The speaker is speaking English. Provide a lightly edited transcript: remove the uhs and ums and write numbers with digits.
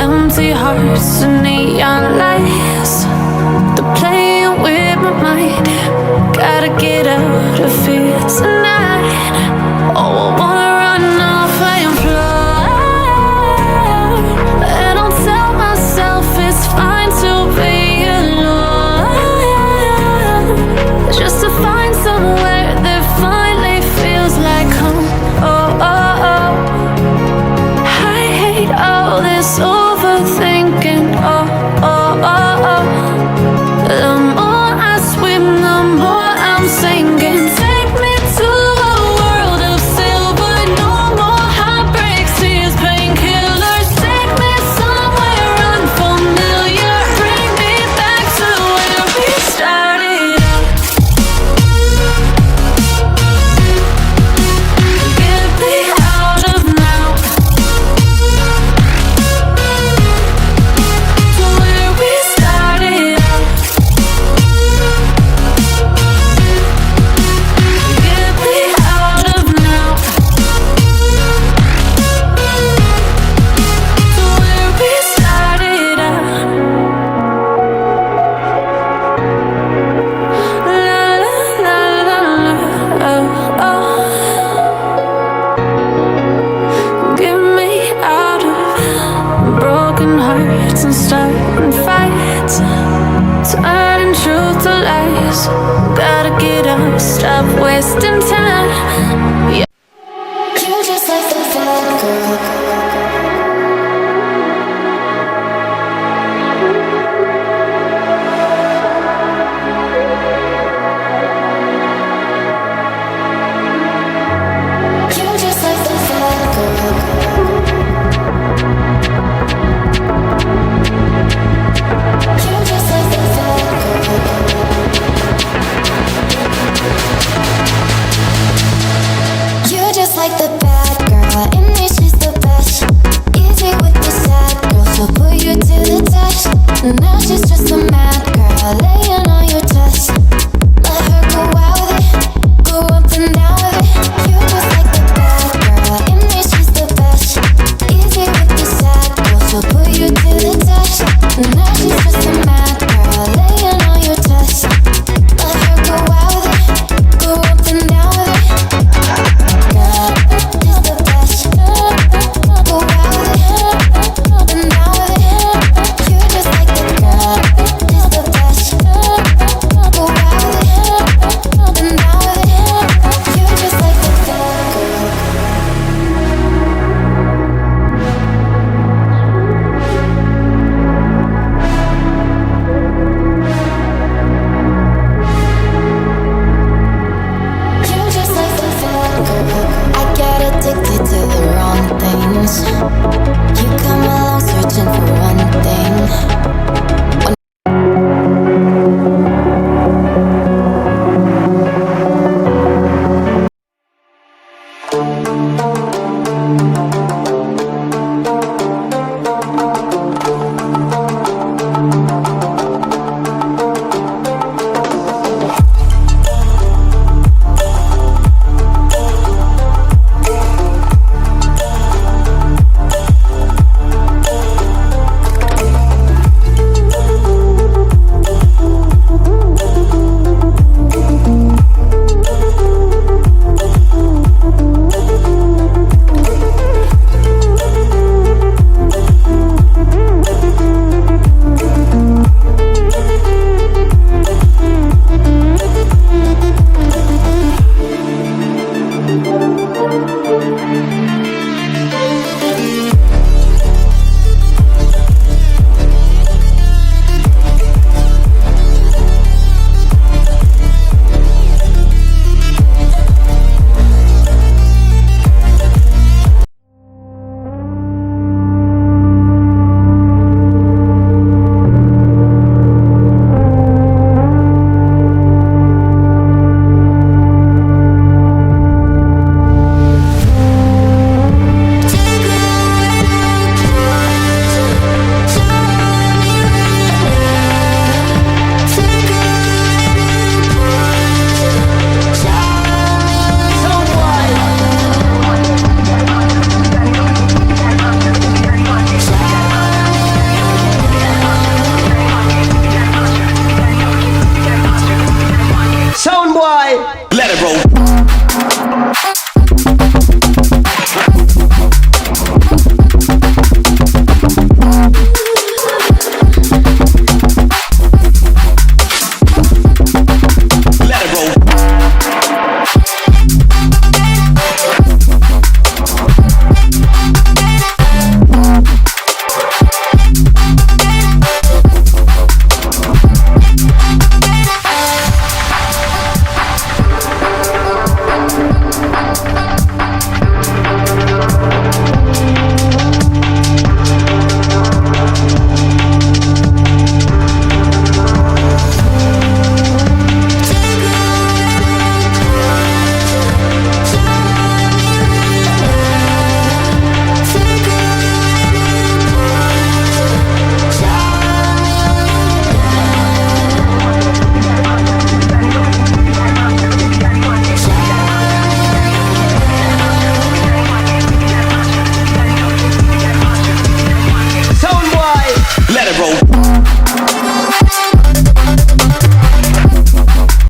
empty hearts and neon lights. They're playing with my mind. Gotta get out of here tonight. Oh, I wanna run off and fly. And I'll tell myself it's fine to be alone, just to find somewhere that finally feels like home. Oh, oh, oh. I hate all this overthinking. Oh, oh, oh, oh. The more I swim, the more I'm sinking. Take me to a world of silver. No more heartbreaks, tears, painkillers. Take me somewhere unfamiliar. Bring me back to where we started out. Get me out of now, to where we started out. Get me out of now, to where we started out. La la la la la, oh, oh. Get me out of broken hearts and starting fights, turning truth to lies. Gotta get up, stop wasting time. Yeah. You're just like the bad girl. You're just like the bad girl. You're just like the bad girl. You're just like the bad girl. In me, she's the best. Easy with the sad girl, she'll put you to the test. Now she's